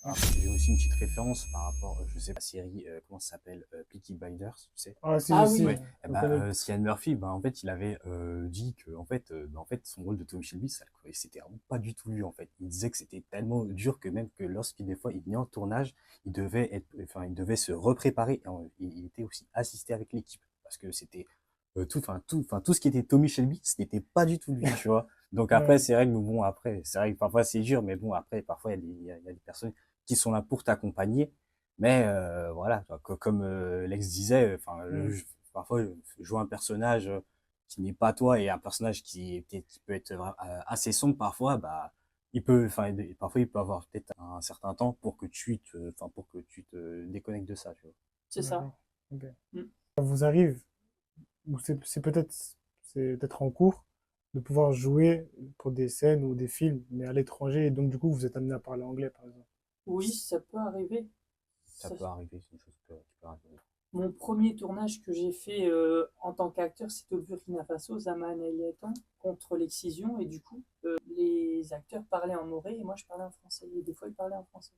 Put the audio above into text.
Alors, j'ai aussi une petite référence par rapport, je sais pas, la série, comment ça s'appelle, Peaky Blinders, tu sais. Ah, si, Ah si, si, oui, Ouais, et on bah, connaît. Cillian Murphy, bah, en fait, il avait dit que, en fait, son rôle de Tommy Shelby, c'était vraiment pas du tout lui, en fait. Il disait que c'était tellement dur que même que lorsqu'il, des fois, il venait en tournage, il devait se repréparer. Il était aussi assisté avec l'équipe parce que c'était tout ce qui était Tommy Shelby, ce n'était pas du tout lui, tu vois. Donc après, Ouais, c'est vrai que bon, après, c'est vrai que parfois c'est dur, mais bon, après, parfois il y a des personnes qui sont là pour t'accompagner. Mais voilà, comme Lex disait, ouais, parfois jouer un personnage qui n'est pas toi et un personnage qui peut être assez sombre parfois, bah parfois il peut avoir peut-être un certain temps pour que tu te déconnectes de ça, tu vois. c'est ça. d'accord. Ok. Mm. Ça vous arrive, ou c'est peut-être en cours, de pouvoir jouer pour des scènes ou des films, mais à l'étranger, et donc du coup vous êtes amené à parler anglais, par exemple. Oui, ça peut arriver. Ça Ça- peut arriver, c'est une chose qui peut arriver. Mon premier tournage que j'ai fait en tant qu'acteur, c'était au Burkina Faso, Zaman El contre l'excision. Et du coup, les acteurs parlaient en moré et moi je parlais en français. Et des fois, ils parlaient en français.